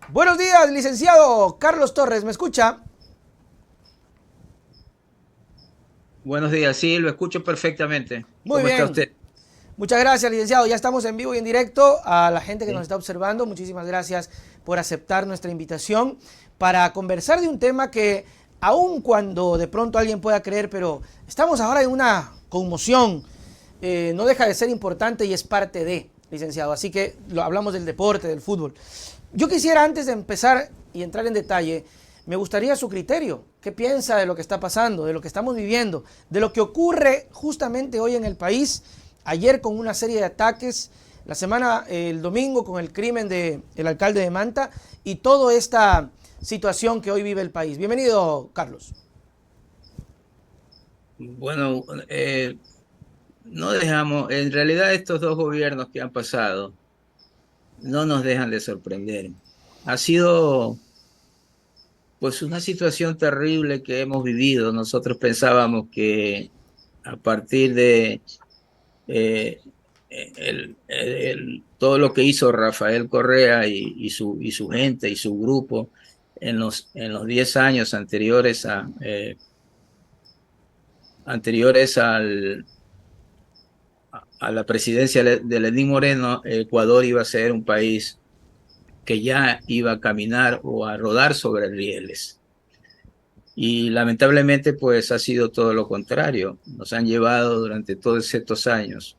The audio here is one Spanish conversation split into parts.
Buenos días, licenciado Carlos Torres, ¿me escucha? Buenos días, sí, lo escucho perfectamente. Muy ¿Cómo está bien. usted? Muchas gracias, licenciado. Ya estamos en vivo y en directo. A la gente que nos Sí. está observando, muchísimas gracias por aceptar nuestra invitación para conversar de un tema que, aun cuando de pronto alguien pueda creer, pero estamos ahora en una conmoción, no deja de ser importante y es parte de, licenciado. Así que hablamos del deporte, del fútbol. Yo quisiera, antes de empezar y entrar en detalle, me gustaría su criterio. ¿Qué piensa de lo que está pasando, de lo que estamos viviendo, de lo que ocurre justamente hoy en el país? Ayer con una serie de ataques, la semana, el domingo con el crimen del alcalde de Manta y toda esta situación que hoy vive el país. Bienvenido, Carlos. Bueno, no dejamos, en realidad estos dos gobiernos que han pasado no nos dejan de sorprender. Ha sido pues una situación terrible que hemos vivido. Nosotros pensábamos que a partir de eh, todo lo que hizo Rafael Correa y su gente y su grupo en los 10 años anteriores a la presidencia de Lenín Moreno, Ecuador iba a ser un país que ya iba a caminar o a rodar sobre rieles. Y lamentablemente, pues ha sido todo lo contrario. Nos han llevado durante todos estos años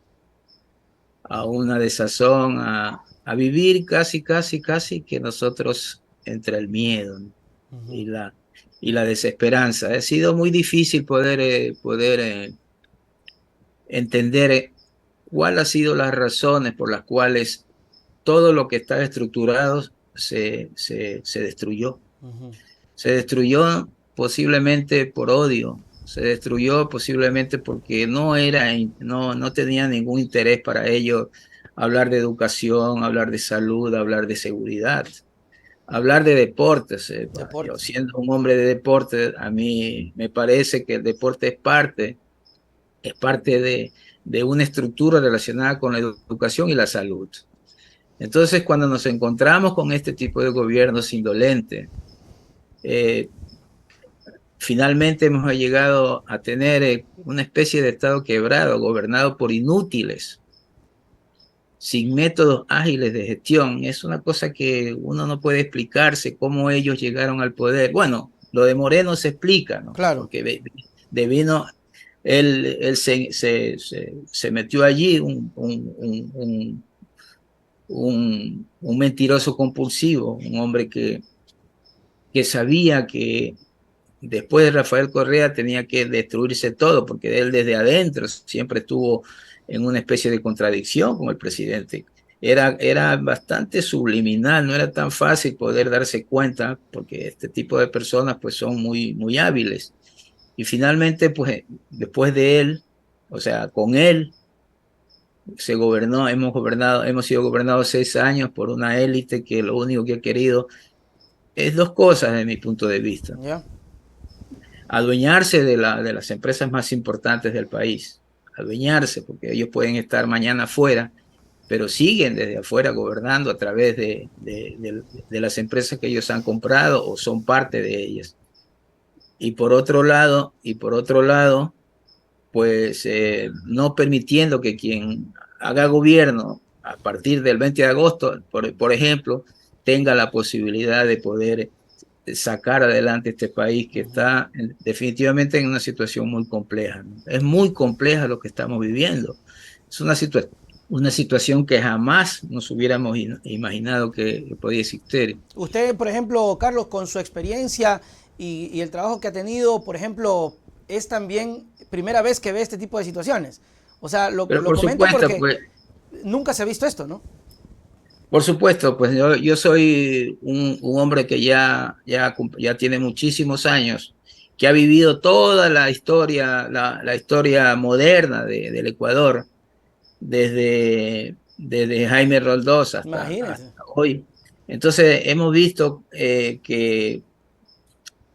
a una desazón, a vivir casi que nosotros entre el miedo, ¿no? Uh -huh. y la, y la desesperanza. Ha sido muy difícil poder entender cuáles han sido las razones por las cuales todo lo que estaba estructurado se destruyó. Uh -huh. Se destruyó posiblemente por odio, se destruyó posiblemente porque no tenía ningún interés para ello hablar de educación, hablar de salud, hablar de seguridad, hablar de deportes. Yo Deportes. siendo un hombre de deporte, a mí me parece que el deporte es parte de una estructura relacionada con la educación y la salud. Entonces, cuando nos encontramos con este tipo de gobiernos indolentes, eh, finalmente hemos llegado a tener una especie de Estado quebrado, gobernado por inútiles, sin métodos ágiles de gestión. Es una cosa que uno no puede explicarse cómo ellos llegaron al poder. Bueno, lo de Moreno se explica, ¿no? Claro. Porque devino, él se metió allí un mentiroso compulsivo, un hombre que sabía que después de Rafael Correa tenía que destruirse todo, porque él desde adentro siempre estuvo en una especie de contradicción con el presidente. Era bastante subliminal, no era tan fácil poder darse cuenta, porque este tipo de personas pues son muy hábiles. Y finalmente, pues después de él, o sea, con él, hemos sido gobernados 6 años por una élite que lo único que ha querido es dos cosas desde mi punto de vista: ¿Ya? adueñarse de las empresas más importantes del país, adueñarse, porque ellos pueden estar mañana afuera, pero siguen desde afuera gobernando a través de las empresas que ellos han comprado o son parte de ellas. Y por otro lado, pues no permitiendo que quien haga gobierno a partir del 20 de agosto, por ejemplo, tenga la posibilidad de poder sacar adelante este país que Uh -huh. está definitivamente en una situación muy compleja, ¿no? Es muy compleja lo que estamos viviendo. Es una situación que jamás nos hubiéramos imaginado que podía existir. Usted, por ejemplo, Carlos, con su experiencia y el trabajo que ha tenido, por ejemplo, es también primera vez que ve este tipo de situaciones. O sea, Pero lo por comento supuesto, porque pues, nunca se ha visto esto, ¿no? pues yo soy un hombre que ya tiene muchísimos años, que ha vivido toda la historia, la historia moderna del Ecuador desde Jaime Roldós Imagínense. hasta hoy. Entonces hemos visto que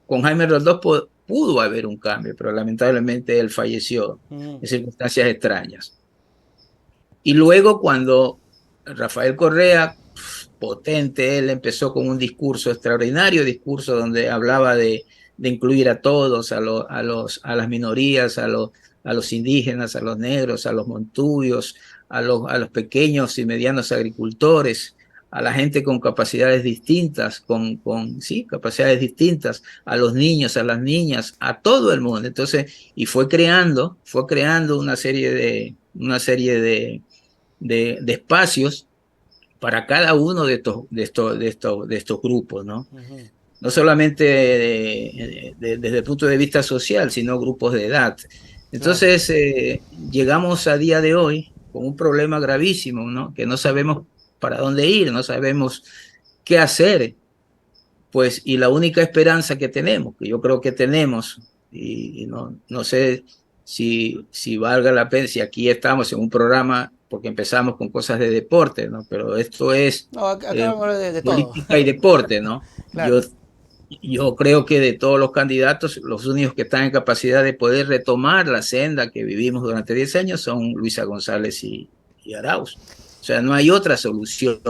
con Jaime Roldós pudo haber un cambio, pero lamentablemente él falleció Mm. en circunstancias extrañas. Y luego cuando Rafael Correa potente. Él empezó con un discurso extraordinario, discurso donde hablaba de incluir a todos, a las minorías, a los indígenas, a los negros, a los montubios, a los pequeños y medianos agricultores, a la gente con capacidades distintas, sí, capacidades distintas, a los niños, a las niñas, a todo el mundo. Entonces, y fue creando una serie de espacios para cada uno de estos grupos, ¿no? Ujú. No solamente desde el punto de vista social, sino grupos de edad. Claro. Entonces, llegamos a día de hoy con un problema gravísimo, ¿no? Que no sabemos para dónde ir, no sabemos qué hacer, pues, y la única esperanza que tenemos, que yo creo que tenemos, y no sé si valga la pena, si aquí estamos en un programa, porque empezamos con cosas de deporte, ¿no? Pero esto es No, acá vamos a hablar de todo. política y deporte, ¿no? Claro. Yo creo que de todos los candidatos, los únicos que están en capacidad de poder retomar la senda que vivimos durante 10 años son Luisa González y Arauz. O sea, no hay otra solución,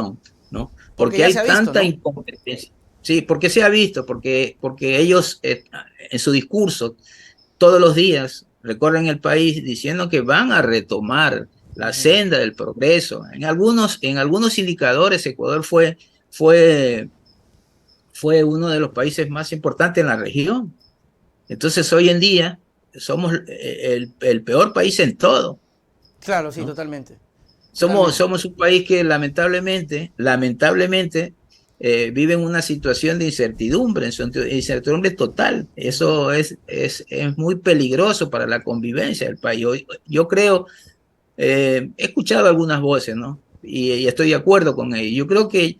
¿no? Porque Porque ya hay se ha visto, tanta ¿no? incompetencia. Sí, porque se ha visto, porque ellos en su discurso todos los días recorren el país diciendo que van a retomar la Ujú. senda del progreso. En algunos indicadores, Ecuador fue uno de los países más importantes en la región. Entonces, hoy en día somos el peor país en todo, Claro, sí, ¿no? totalmente. Somos, Totalmente. somos un país que lamentablemente, vive en una situación de incertidumbre, incertidumbre total. Ujú. Eso es muy peligroso para la convivencia del país. Yo creo, he escuchado algunas voces, ¿no? Y estoy de acuerdo con ellos. Yo creo que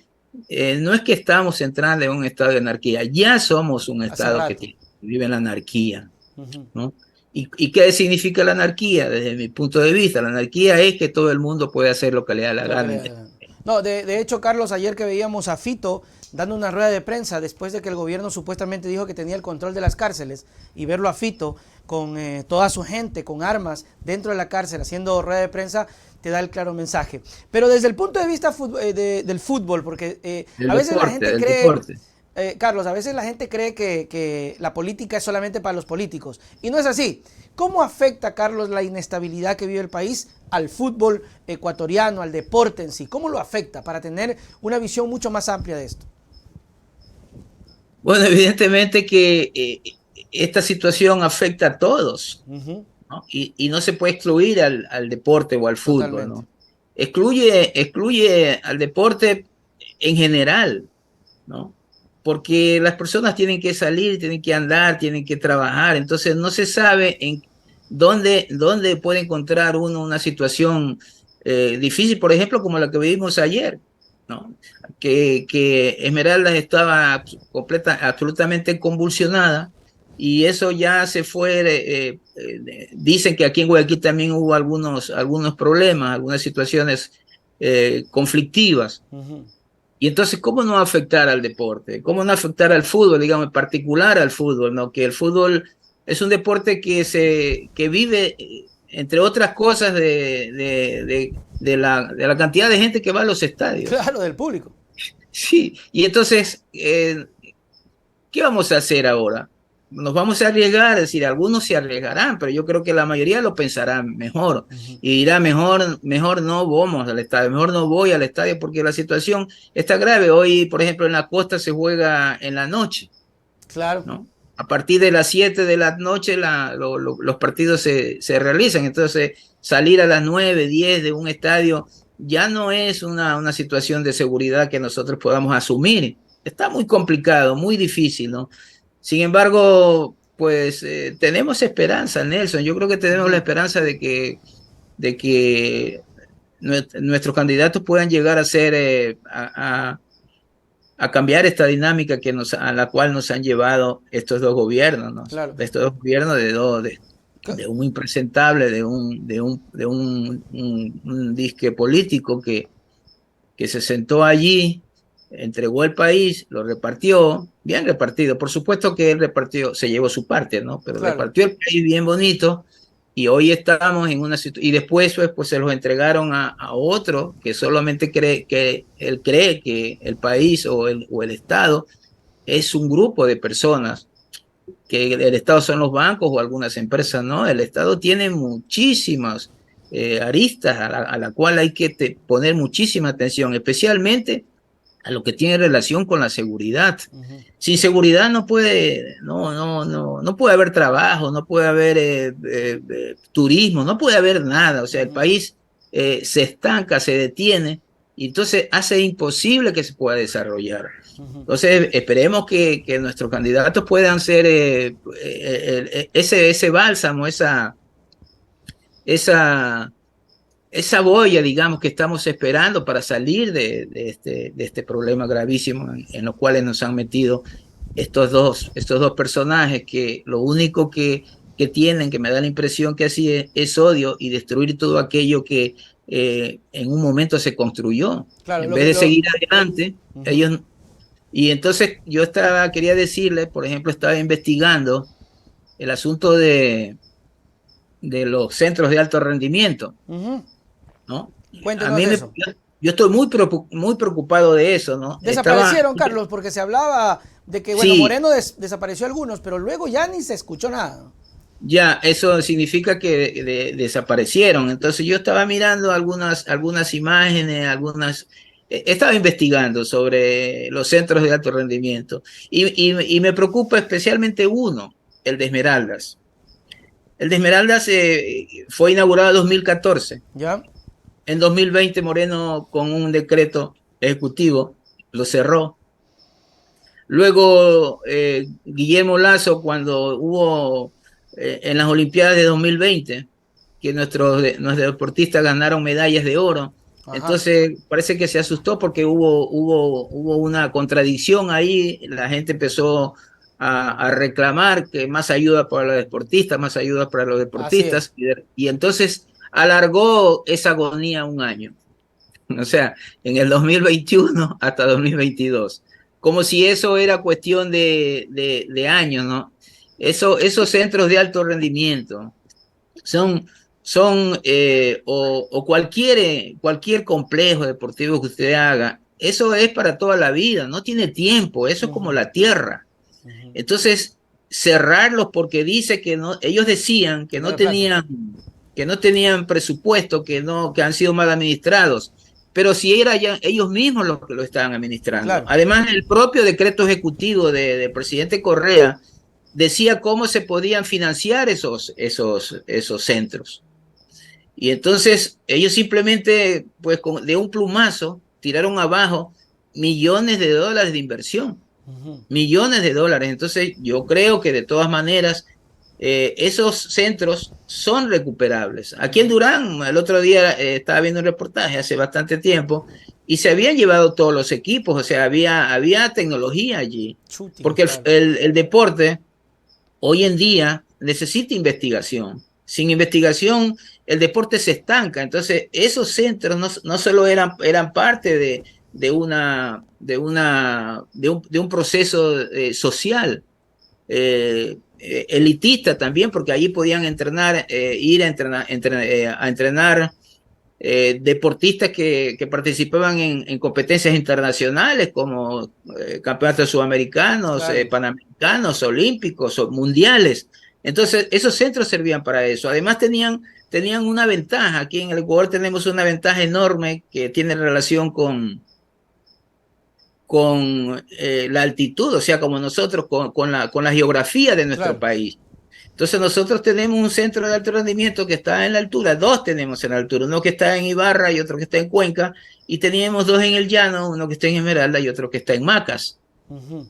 no es que estamos entrando en un estado de anarquía, ya somos un Hace estado que rato. vive en la anarquía, Ujú. ¿no? ¿Y qué significa la anarquía? Desde mi punto de vista, la anarquía es que todo el mundo puede hacer lo que le da la Lo que gana. No, de hecho, Carlos, ayer que veíamos a Fito dando una rueda de prensa después de que el gobierno supuestamente dijo que tenía el control de las cárceles y verlo a Fito con toda su gente, con armas dentro de la cárcel haciendo rueda de prensa, te da el claro mensaje. Pero desde el punto de vista del fútbol, porque a veces la gente Del cree, deporte. Carlos, a veces la gente cree que la política es solamente para los políticos. Y no es así. ¿Cómo afecta, Carlos, la inestabilidad que vive el país al fútbol ecuatoriano, al deporte en sí? ¿Cómo lo afecta para tener una visión mucho más amplia de esto? Bueno, evidentemente que esta situación afecta a todos, Ujú. ¿no? Y no se puede excluir al deporte o al fútbol, Totalmente. ¿no? Excluye al deporte en general, ¿no? Porque las personas tienen que salir, tienen que andar, tienen que trabajar, entonces no se sabe en dónde puede encontrar uno una situación difícil, por ejemplo, como la que vivimos ayer, ¿no? Que Esmeraldas estaba absolutamente convulsionada y eso ya se fue, dicen que aquí en Guayaquil también hubo algunos problemas, algunas situaciones conflictivas. Ujú. Y entonces, ¿cómo no afectar al deporte? ¿Cómo no afectar al fútbol, digamos, en particular al fútbol, ¿no? Que el fútbol es un deporte que vive, entre otras cosas, de la cantidad de gente que va a los estadios. Claro, del público. Sí, y entonces, ¿qué vamos a hacer ahora? Nos vamos a arriesgar, es decir, algunos se arriesgarán, pero yo creo que la mayoría lo pensarán mejor Ujú. y dirá, mejor no vamos al estadio, mejor no voy al estadio porque la situación está grave. Hoy, por ejemplo, en la costa se juega en la noche, Claro. ¿no? A partir de las 7 de la noche los partidos se realizan, entonces salir a las 9, 10 de un estadio ya no es una situación de seguridad que nosotros podamos asumir. Está muy complicado, muy difícil, ¿no? Sin embargo, pues tenemos esperanza, Nelson. Yo creo que tenemos la Ujú. esperanza de que nuestros candidatos puedan llegar a ser, a cambiar esta dinámica a la cual nos han llevado estos dos gobiernos, ¿no? Claro. Estos dos gobiernos de un impresentable, un disque político que se sentó allí, entregó el país, lo repartió, bien repartido. Por supuesto que él repartió, se llevó su parte, ¿no? Pero Claro. repartió el país bien bonito Y hoy estamos en una situación, y después pues se los entregaron a otro que solamente cree que el país o el Estado es un grupo de personas, que el Estado son los bancos o algunas empresas. No, el Estado tiene muchísimas aristas a la cual hay que poner muchísima atención, especialmente a lo que tiene relación con la seguridad. Sin seguridad no puede haber trabajo, no puede haber turismo, no puede haber nada. O sea, el país se estanca, se detiene, y entonces hace imposible que se pueda desarrollar. Entonces, esperemos que nuestros candidatos puedan ser ese bálsamo, esa esa boya, digamos, que estamos esperando para salir de este problema gravísimo en los cuales nos han metido estos dos personajes, que lo único que tienen, que me da la impresión que así es odio y destruir todo aquello que en un momento se construyó. Claro, En vez de seguir adelante, ellos... Y entonces quería decirle, por ejemplo, estaba investigando el asunto de los centros de alto rendimiento. ¿No? Cuéntenos eso. Yo estoy muy preocupado de eso, ¿no? Desaparecieron, Carlos, porque se hablaba de que, bueno, sí, Moreno desapareció algunos, pero luego ya ni se escuchó nada. Ya, eso significa que desaparecieron. Entonces yo estaba mirando algunas imágenes, estaba investigando sobre los centros de alto rendimiento y me preocupa especialmente uno, el de Esmeraldas. El de Esmeraldas fue inaugurado en 2014. ¿Ya? En 2020 Moreno, con un decreto ejecutivo, lo cerró. Luego Guillermo Lasso, cuando hubo en las Olimpiadas de 2020, que nuestros deportistas ganaron medallas de oro. Ajá. Entonces parece que se asustó porque hubo una contradicción ahí. La gente empezó a reclamar que más ayuda para los deportistas, más ayuda para los deportistas. Y entonces alargó esa agonía un año. O sea, en el 2021 hasta 2022. Como si eso era cuestión de años, ¿no? Esos centros de alto rendimiento son cualquier complejo deportivo que usted haga, eso es para toda la vida, no tiene tiempo, eso es como la tierra. Entonces, cerrarlos porque dice que no, ellos decían que no tenían presupuesto, que han sido mal administrados, pero si era ya ellos mismos los que lo estaban administrando. Claro. Además, el propio decreto ejecutivo del presidente Correa decía cómo se podían financiar esos centros. Y entonces ellos simplemente, pues de un plumazo, tiraron abajo millones de dólares de inversión. Millones de dólares. Entonces yo creo que de todas maneras esos centros son recuperables. Aquí en Durán, el otro día estaba viendo un reportaje hace bastante tiempo y se habían llevado todos los equipos, o sea, había tecnología allí. Porque el deporte hoy en día necesita investigación. Sin investigación el deporte se estanca. Entonces esos centros no solo eran parte de un proceso social, elitista también, porque allí podían ir a entrenar deportistas que participaban en competencias internacionales como campeonatos sudamericanos, claro, panamericanos, olímpicos, mundiales. Entonces esos centros servían para eso. Además tenían una ventaja. Aquí en el Ecuador tenemos una ventaja enorme que tiene relación con la altitud, o sea, como nosotros, con la geografía de nuestro, claro, país. Entonces nosotros tenemos un centro de alto rendimiento que está en la altura, dos tenemos en la altura, uno que está en Ibarra y otro que está en Cuenca, y teníamos dos en el Llano, uno que está en Esmeralda y otro que está en Macas.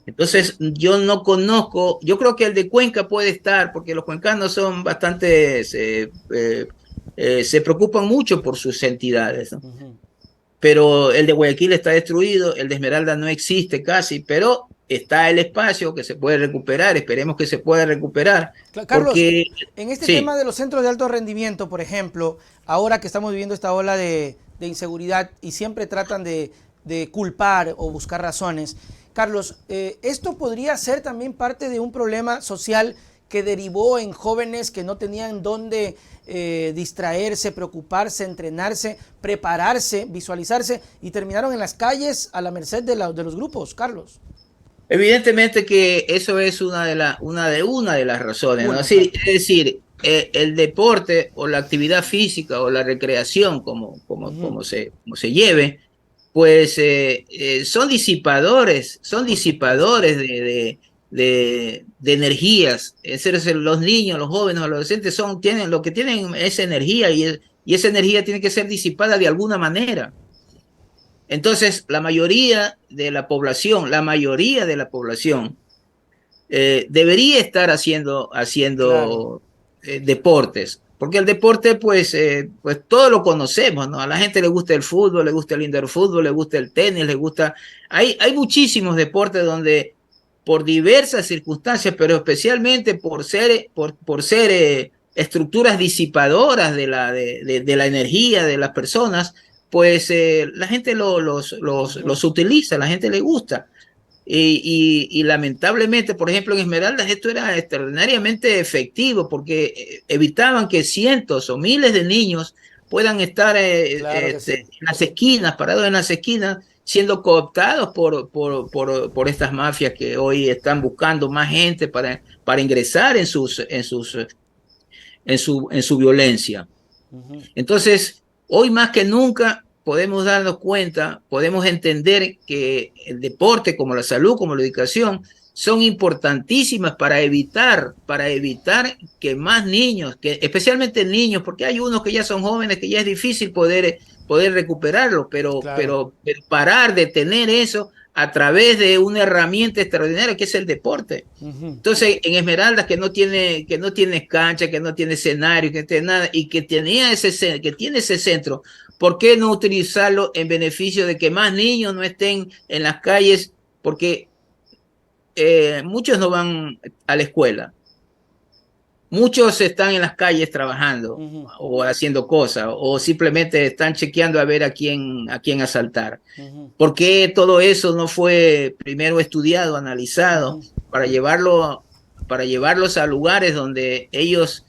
Entonces yo no conozco, yo creo que el de Cuenca puede estar, porque los cuencanos son bastante, se preocupan mucho por sus entidades, ¿no? Pero el de Guayaquil está destruido, el de Esmeralda no existe casi, pero está el espacio que se puede recuperar, esperemos que se pueda recuperar. Carlos, porque, en este tema de los centros de alto rendimiento, por ejemplo, ahora que estamos viviendo esta ola de inseguridad y siempre tratan de culpar o buscar razones, Carlos, ¿esto podría ser también parte de un problema social que derivó en jóvenes que no tenían dónde distraerse, preocuparse, entrenarse, prepararse, visualizarse y terminaron en las calles a la merced de los grupos, Carlos? Evidentemente que eso es una de las razones, ¿no? Claro. Es decir, el deporte o la actividad física o la recreación, como se lleve, pues son disipadores de energías. Es decir, los niños, los jóvenes, los adolescentes lo que tienen es energía y esa energía tiene que ser disipada de alguna manera. Entonces, la mayoría de la población debería estar haciendo Claro. deportes, porque el deporte, pues todo lo conocemos, ¿no? A la gente le gusta el fútbol, le gusta el indoor fútbol, le gusta el tenis, le gusta... Hay muchísimos deportes donde, por diversas circunstancias, pero especialmente por ser estructuras disipadoras de la energía de las personas, pues la gente los utiliza, a la gente le gusta. Y lamentablemente, por ejemplo, en Esmeraldas esto era extraordinariamente efectivo porque evitaban que cientos o miles de niños puedan estar Claro que sí. en las esquinas, parados en las esquinas, siendo cooptados por estas mafias que hoy están buscando más gente para ingresar en su violencia. Entonces, hoy más que nunca podemos darnos cuenta, podemos entender que el deporte, como la salud, como la educación, son importantísimas para evitar que más niños, especialmente niños, porque hay unos que ya son jóvenes, que ya es difícil poder recuperarlo, Claro. pero parar de tener eso a través de una herramienta extraordinaria que es el deporte. Entonces, en Esmeraldas, que no tiene cancha, que no tiene escenario, que no tiene nada, y que tiene ese centro, ¿por qué no utilizarlo en beneficio de que más niños no estén en las calles? Porque muchos no van a la escuela. Muchos están en las calles trabajando o haciendo cosas, o simplemente están chequeando a ver a quién asaltar. ¿Por qué todo eso no fue primero estudiado, analizado, para llevarlos a lugares donde ellos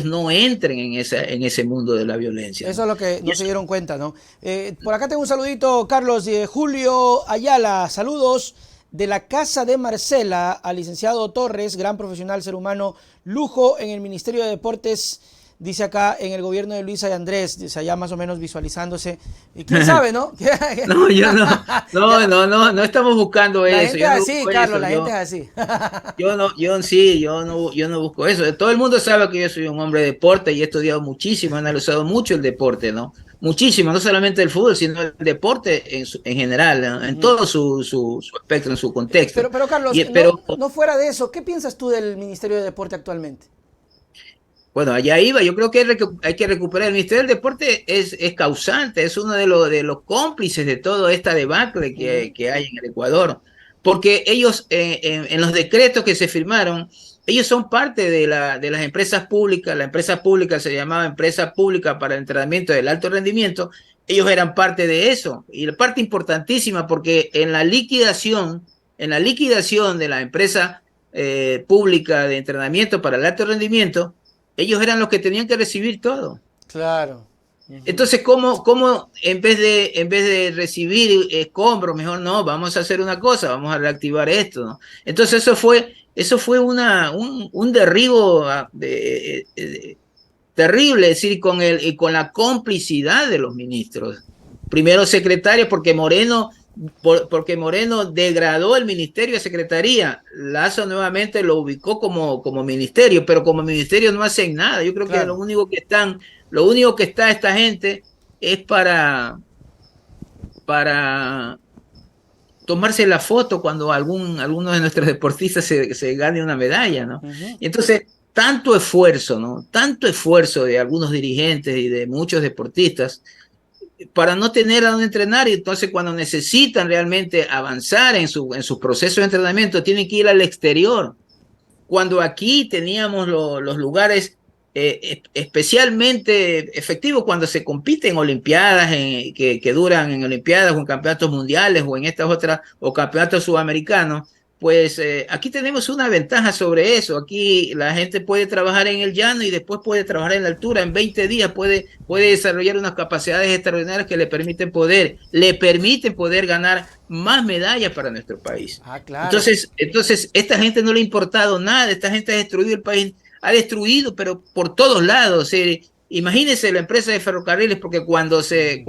no entren en ese mundo de la violencia, Eso ¿no? es lo que Y no se eso, dieron cuenta, ¿no? Por acá tengo un saludito, Carlos, Julio Ayala, saludos de la Casa de Marcela al licenciado Torres, gran profesional, ser humano, lujo en el Ministerio de Deportes, dice acá en el gobierno de Luisa y Andrés, dice allá más o menos visualizándose. Y quién sabe, ¿no? no, yo no estamos buscando La eso, gente es yo no así, busco Carlos, eso, la gente es así. yo no busco eso. Todo el mundo sabe que yo soy un hombre de deporte y he estudiado muchísimo, he analizado mucho el deporte, ¿no? Muchísimo, no solamente el fútbol, sino el deporte en general, ¿no? En todo su espectro, en su contexto. Pero Carlos, Pero no fuera de eso, ¿qué piensas tú del Ministerio de Deporte actualmente? bueno, allá iba. Yo creo que hay que recuperar. El Ministerio del Deporte es causante, es uno de los cómplices de toda esta debacle que hay en el Ecuador. Porque ellos, en los decretos que se firmaron, ellos son parte de las empresas públicas. La empresa pública se llamaba Empresa Pública para el Entrenamiento del Alto Rendimiento. Ellos eran parte de eso. Y la parte importantísima, porque en la liquidación de la empresa pública de entrenamiento para el alto rendimiento, ellos eran los que tenían que recibir todo. Claro. Entonces, ¿cómo en vez de recibir escombros, mejor no, vamos a hacer una cosa, vamos a reactivar esto, ¿no? Entonces, eso fue un derribo terrible, es decir, con la complicidad de los ministros. Primero secretario, porque Moreno degradó el ministerio de secretaría. Lazo nuevamente lo ubicó como ministerio, pero como ministerio no hacen nada. Yo creo que Claro. lo único que está esta gente es para tomarse la foto cuando alguno de nuestros deportistas se gane una medalla, ¿no? Y entonces, tanto esfuerzo, ¿no? Tanto esfuerzo de algunos dirigentes y de muchos deportistas para no tener a dónde entrenar, y entonces cuando necesitan realmente avanzar en su proceso de entrenamiento, tienen que ir al exterior. Cuando aquí teníamos los lugares especialmente efectivos cuando se compite en olimpiadas, que duran en olimpiadas o en campeonatos mundiales o en estas otras, o campeonatos sudamericanos, pues aquí tenemos una ventaja sobre eso. Aquí la gente puede trabajar en el llano y después puede trabajar en la altura. En 20 días puede desarrollar unas capacidades extraordinarias que le permiten poder ganar más medallas para nuestro país. Ah, claro. Entonces, esta gente no le ha importado nada. Esta gente ha destruido el país, ha destruido, pero por todos lados. Imagínense la empresa de ferrocarriles, porque cuando se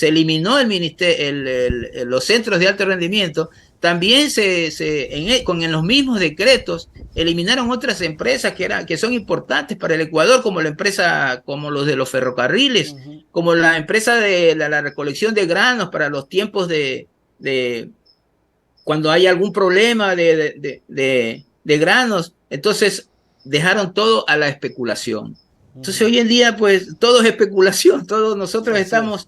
eliminó el ministerio, los centros de alto rendimiento, también en los mismos decretos eliminaron otras empresas que son importantes para el Ecuador, como los de los ferrocarriles, como la empresa de la recolección de granos para los tiempos de cuando hay algún problema de granos. Entonces dejaron todo a la especulación. Entonces hoy en día pues todo es especulación, todos nosotros estamos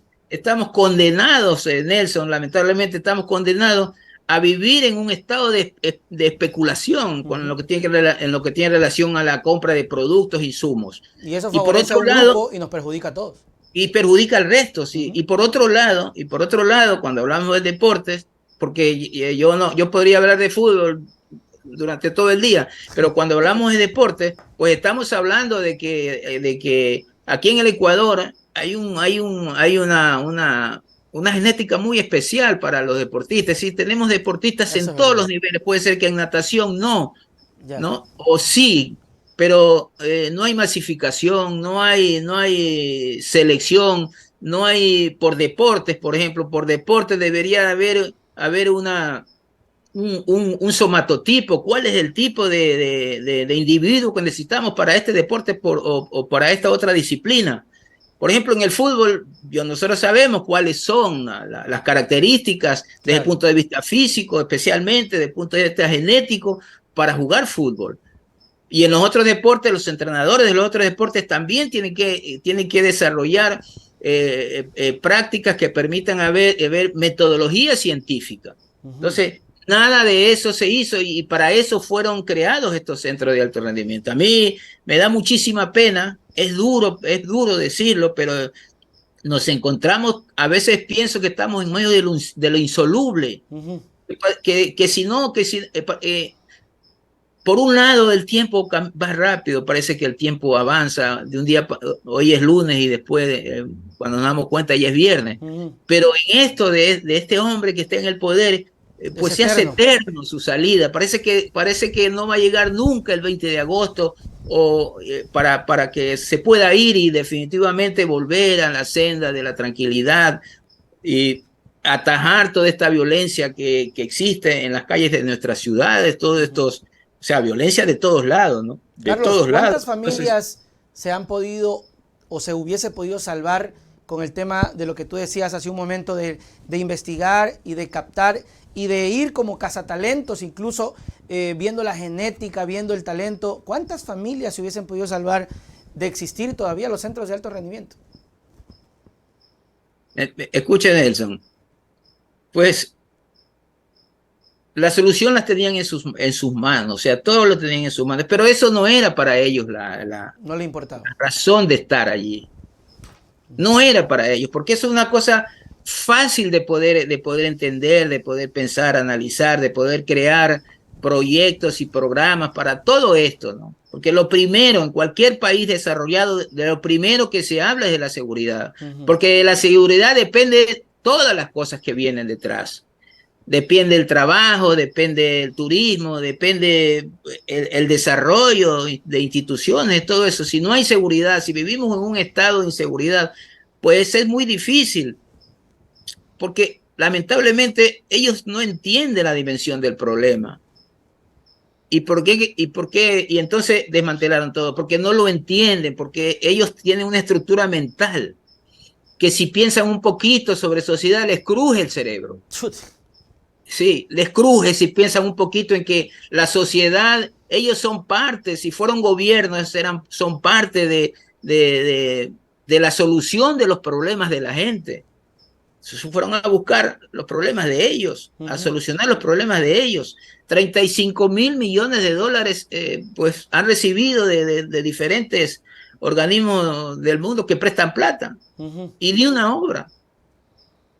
condenados, Nelson, lamentablemente estamos condenados a vivir en un estado de especulación con lo que en lo que tiene relación a la compra de productos e insumos. Y eso favorece a un grupo y nos perjudica a todos. Y perjudica al resto, sí. Y por otro lado, cuando hablamos de deportes, porque yo podría hablar de fútbol durante todo el día, pero cuando hablamos de deporte, pues estamos hablando de que aquí en el Ecuador hay una genética muy especial para los deportistas. Sí, tenemos deportistas en todos los niveles. Puede ser que en natación no, o sí, pero no hay masificación, no hay selección, no hay por deportes. Por ejemplo, por deporte debería haber un somatotipo. ¿Cuál es el tipo de individuo que necesitamos para este deporte o para esta otra disciplina? Por ejemplo, en el fútbol, nosotros sabemos cuáles son las características desde el punto de vista físico, especialmente desde el punto de vista genético, para jugar fútbol. Y en los otros deportes, los entrenadores de los otros deportes también tienen que desarrollar prácticas que permitan ver metodología científica. Entonces, nada de eso se hizo y para eso fueron creados estos centros de alto rendimiento. A mí me da muchísima pena, es duro decirlo, pero nos encontramos, a veces pienso que estamos en medio de lo insoluble, por un lado el tiempo va rápido, parece que el tiempo avanza de un día, hoy es lunes y después cuando nos damos cuenta ya es viernes, pero en esto de este hombre que está en el poder, pues se hace eterno su salida. Parece que no va a llegar nunca el 20 de agosto para que se pueda ir y definitivamente volver a la senda de la tranquilidad y atajar toda esta violencia que existe en las calles de nuestras ciudades, todos estos, o sea, violencia de todos lados, ¿no? De Carlos, todos lados. ¿cuántas familias se han podido o se hubiese podido salvar con el tema de lo que tú decías hace un momento de investigar y de captar y de ir como cazatalentos, incluso viendo la genética, viendo el talento? ¿Cuántas familias se hubiesen podido salvar de existir todavía los centros de alto rendimiento? Escuche, Nelson, pues la solución las tenían en sus manos, o sea, todo lo tenían en sus manos, pero eso no era para ellos no le importaba. La razón de estar allí. No era para ellos, porque eso es una cosa fácil de poder entender, de poder pensar, analizar, de poder crear proyectos y programas para todo esto, ¿no? Porque lo primero, en cualquier país desarrollado, de lo primero que se habla es de la seguridad, porque de la seguridad depende de todas las cosas que vienen detrás. Depende el trabajo, depende el turismo, depende el desarrollo de instituciones, todo eso. Si no hay seguridad, si vivimos en un estado de inseguridad, pues es muy difícil, porque lamentablemente ellos no entienden la dimensión del problema. ¿Y por qué? Y entonces desmantelaron todo, porque no lo entienden, porque ellos tienen una estructura mental que si piensan un poquito sobre sociedad les cruje el cerebro. Sí, les cruje si piensan un poquito en que la sociedad, ellos son parte, si fueron gobiernos, son parte de la solución de los problemas de la gente. Fueron a buscar los problemas de ellos, a solucionar los problemas de ellos. 35.000 millones de dólares pues han recibido de diferentes organismos del mundo que prestan plata y ni una obra.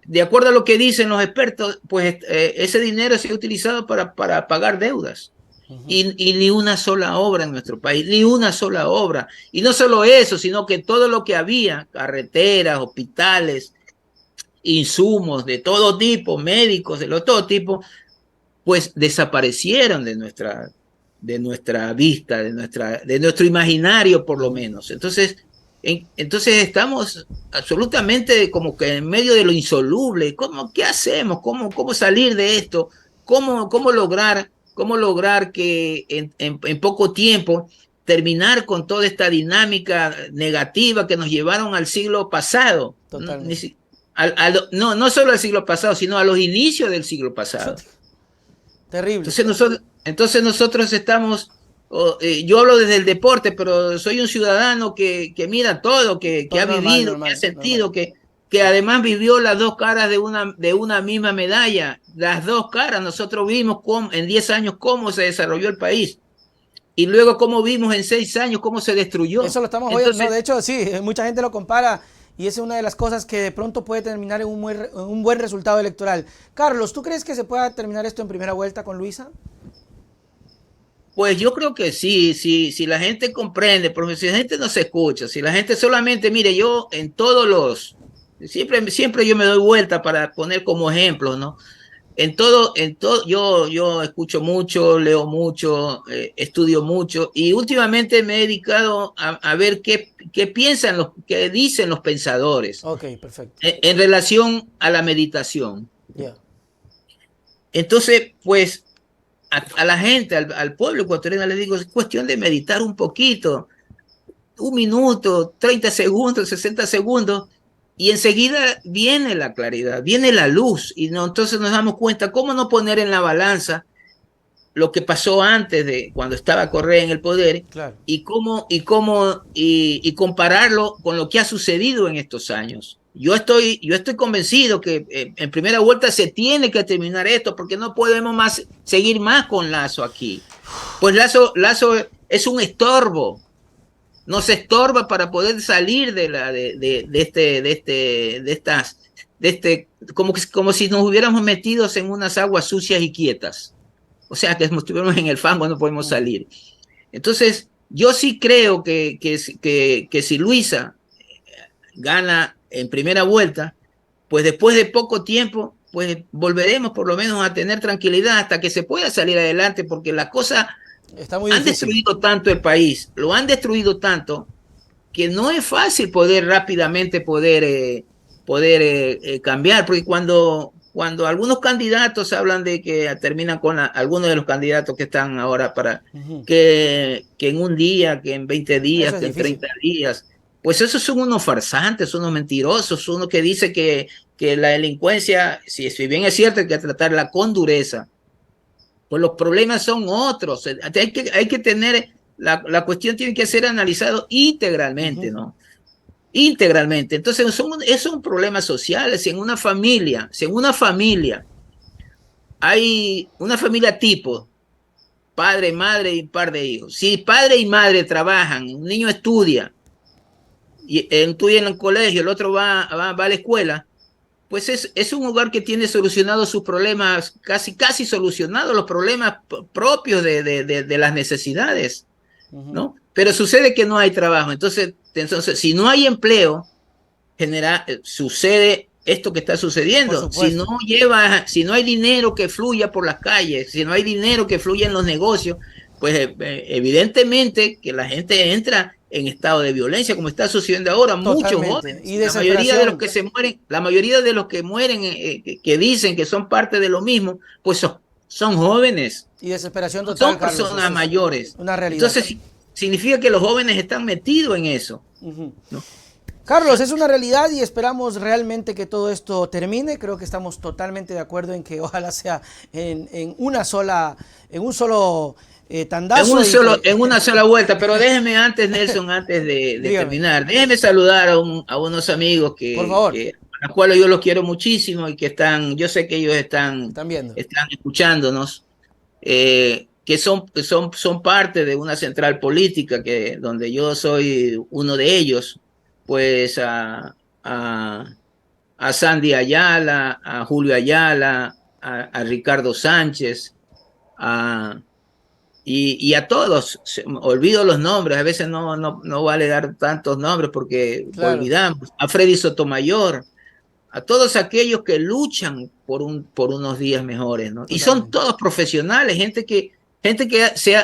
de acuerdo a lo que dicen los expertos, pues ese dinero se ha utilizado para pagar deudas. Y ni una sola obra en nuestro país, ni una sola obra. Y no solo eso, sino que todo lo que había, carreteras, hospitales, insumos de todo tipo, médicos de todo tipo, pues desaparecieron de nuestra vista, de nuestro imaginario por lo menos. Entonces estamos absolutamente como que en medio de lo insoluble. ¿Qué hacemos? ¿Cómo salir de esto? ¿Cómo lograr que en poco tiempo terminar con toda esta dinámica negativa que nos llevaron al siglo pasado? Totalmente. No solo al siglo pasado, sino a los inicios del siglo pasado. Terrible. Entonces nosotros estamos, yo hablo desde el deporte, pero soy un ciudadano que mira todo, que ha vivido, que ha sentido, que además vivió las dos caras de una misma medalla. Las dos caras, nosotros vimos en 10 años cómo se desarrolló el país. Y luego cómo vimos en 6 años cómo se destruyó. Eso lo estamos oyendo. No, de hecho, sí, mucha gente lo compara y es una de las cosas que de pronto puede terminar en un buen resultado electoral. Carlos, ¿tú crees que se pueda terminar esto en primera vuelta con Luisa? Pues yo creo que sí, si la gente comprende, porque si la gente no se escucha, si la gente solamente, mire, yo en todos siempre yo me doy vuelta para poner como ejemplo, ¿no? Yo escucho mucho, leo mucho, estudio mucho y últimamente me he dedicado a ver qué piensan, qué dicen los pensadores. Ok, perfecto. En relación a la meditación. Yeah. Entonces, pues, a la gente, al pueblo ecuatoriano le digo, es cuestión de meditar un poquito, 1 minuto, 30 segundos, 60 segundos, y enseguida viene la claridad, viene la luz, y entonces nos damos cuenta cómo no poner en la balanza lo que pasó antes de cuando estaba Correa en el poder, claro, y compararlo con lo que ha sucedido en estos años. Yo estoy convencido que en primera vuelta se tiene que terminar esto porque no podemos seguir más con Lazo aquí. Pues Lazo es un estorbo, nos estorba para poder salir como si nos hubiéramos metido en unas aguas sucias y quietas. O sea, que estuviéramos en el fango, no podemos salir. Entonces, yo sí creo que si Luisa gana en primera vuelta, pues después de poco tiempo, pues volveremos por lo menos a tener tranquilidad hasta que se pueda salir adelante, porque las cosas han destruido tanto el país, lo han destruido tanto, que no es fácil rápidamente cambiar, porque cuando algunos candidatos hablan de que terminan con algunos de los candidatos que están ahora que en un día, que en 20 días, que en 30 días, pues esos son unos farsantes, unos mentirosos, uno que dice que la delincuencia, si bien es cierto, hay que tratarla con dureza, pues los problemas son otros. Hay que tener, la cuestión tiene que ser analizado íntegramente, ¿no? Íntegramente. Entonces, son problemas sociales. Si en una familia hay una familia tipo, padre, madre y un par de hijos. Si padre y madre trabajan, un niño estudia, y estudia en el colegio, el otro va a la escuela, pues es un hogar que tiene solucionados sus problemas, casi solucionados los problemas propios de las necesidades, ¿no? Pero sucede que no hay trabajo. Entonces si no hay empleo, sucede esto que está sucediendo. Si no hay dinero que fluya por las calles, si no hay dinero que fluya en los negocios, pues evidentemente que la gente entra en estado de violencia, como está sucediendo ahora. Muchos jóvenes, y la mayoría de los que se mueren, que dicen que son parte de lo mismo, pues son jóvenes. Y desesperación total, son personas Carlos, mayores. Una realidad. Entonces, significa que los jóvenes están metidos en eso. ¿No? Carlos, es una realidad y esperamos realmente que todo esto termine. Creo que estamos totalmente de acuerdo en que ojalá sea en un solo tandazo. En una sola vuelta, pero déjeme antes, Nelson, antes de terminar, déjeme saludar a unos amigos por favor, a los cuales yo los quiero muchísimo y que yo sé que ellos están escuchándonos, que son parte de una central política donde yo soy uno de ellos, pues a Sandy Ayala, a Julio Ayala, a Ricardo Sánchez, a, y a todos. Olvido los nombres, a veces no vale dar tantos nombres porque Claro. olvidamos. A Freddy Sotomayor, a todos aquellos que luchan por unos días mejores, ¿no? Y son Totalmente. todos profesionales, gente que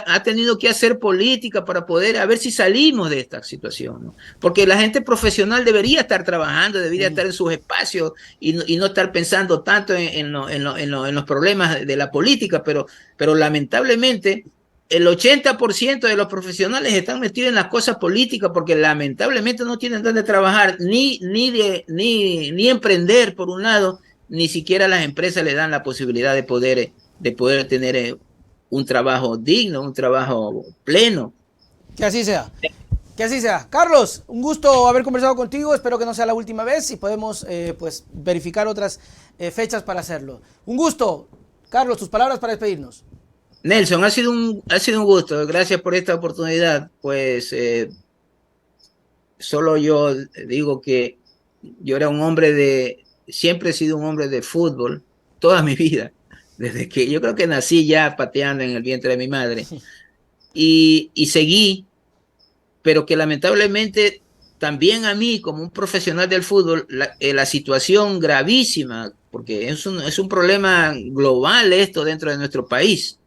ha tenido que hacer política para poder a ver si salimos de esta situación, ¿no? Porque la gente profesional debería estar trabajando, debería estar en sus espacios y no estar pensando tanto en los problemas de la política, pero lamentablemente el 80% de los profesionales están metidos en las cosas políticas porque lamentablemente no tienen dónde trabajar, ni emprender por un lado, ni siquiera las empresas le dan la posibilidad de poder tener un trabajo digno, un trabajo pleno. Que así sea. Que así sea. Carlos, un gusto haber conversado contigo. Espero que no sea la última vez y podemos pues verificar otras fechas para hacerlo. Un gusto. Carlos, tus palabras para despedirnos. Nelson, ha sido un gusto. Gracias por esta oportunidad. Pues solo yo digo que yo era un hombre siempre he sido un hombre de fútbol toda mi vida. Desde que yo creo que nací ya pateando en el vientre de mi madre. Y seguí, pero que lamentablemente también a mí, como un profesional del fútbol, la situación gravísima, porque es un problema global esto dentro de nuestro país,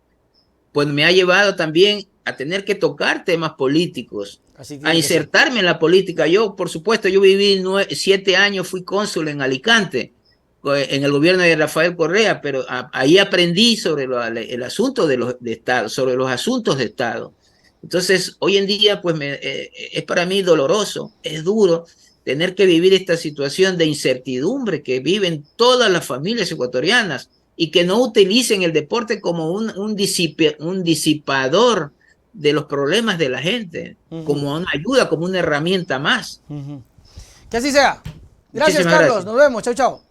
pues me ha llevado también a tener que tocar temas políticos, Así a tiene que ser. insertarme en la política. Yo, por supuesto, yo viví 7 años, fui cónsul en Alicante, en el gobierno de Rafael Correa, pero ahí aprendí sobre el asunto de Estado, sobre los asuntos de Estado. Entonces, hoy en día, pues es para mí doloroso, es duro tener que vivir esta situación de incertidumbre que viven todas las familias ecuatorianas y que no utilicen el deporte como un disipador de los problemas de la gente, como una ayuda, como una herramienta más. Que así sea. Gracias, Muchísimas Carlos. gracias. Nos vemos. Chao, chao.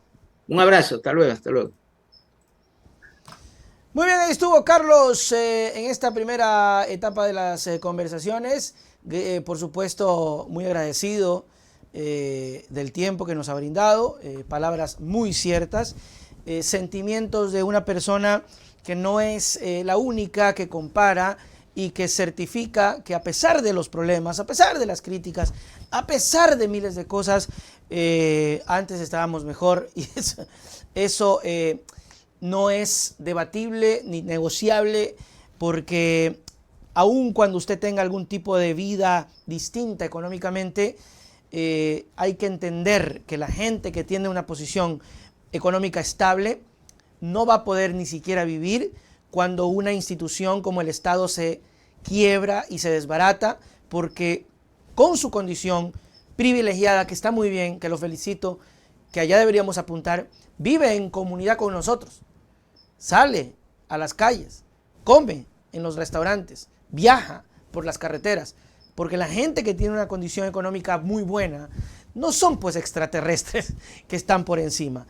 Un abrazo, hasta luego, hasta luego. Muy bien, ahí estuvo Carlos en esta primera etapa de las conversaciones. Por supuesto, muy agradecido del tiempo que nos ha brindado. Palabras muy ciertas. Sentimientos de una persona que no es la única que compara y que certifica que a pesar de los problemas, a pesar de las críticas, a pesar de miles de cosas, antes estábamos mejor y eso no es debatible ni negociable, porque aun cuando usted tenga algún tipo de vida distinta económicamente, hay que entender que la gente que tiene una posición económica estable no va a poder ni siquiera vivir cuando una institución como el Estado se quiebra y se desbarata, porque con su condición privilegiada, que está muy bien, que lo felicito, que allá deberíamos apuntar, vive en comunidad con nosotros, sale a las calles, come en los restaurantes, viaja por las carreteras, porque la gente que tiene una condición económica muy buena no son pues extraterrestres que están por encima.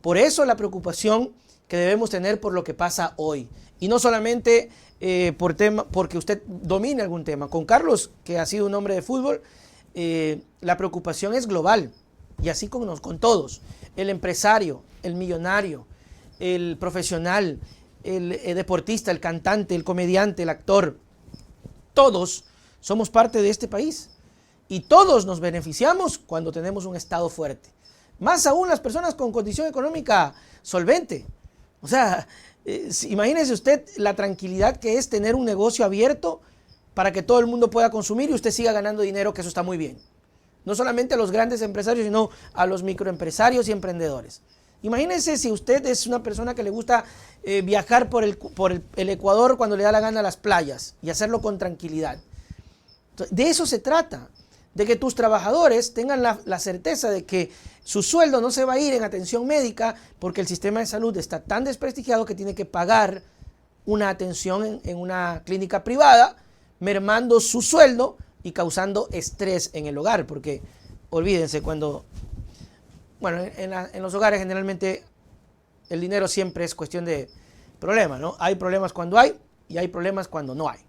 Por eso la preocupación que debemos tener por lo que pasa hoy. Y no solamente porque usted domine algún tema. Con Carlos, que ha sido un hombre de fútbol, la preocupación es global. Y así con todos. El empresario, el millonario, el profesional, el deportista, el cantante, el comediante, el actor. Todos somos parte de este país. Y todos nos beneficiamos cuando tenemos un Estado fuerte. Más aún las personas con condición económica solvente. O sea, imagínese usted la tranquilidad que es tener un negocio abierto para que todo el mundo pueda consumir y usted siga ganando dinero, que eso está muy bien. No solamente a los grandes empresarios, sino a los microempresarios y emprendedores. Imagínese si usted es una persona que le gusta viajar por el Ecuador cuando le da la gana a las playas y hacerlo con tranquilidad. Entonces, de eso se trata, de que tus trabajadores tengan la certeza de que su sueldo no se va a ir en atención médica porque el sistema de salud está tan desprestigiado que tiene que pagar una atención en una clínica privada, mermando su sueldo y causando estrés en el hogar, porque olvídense bueno, en los hogares generalmente el dinero siempre es cuestión de problemas, ¿no? Hay problemas cuando hay y hay problemas cuando no hay.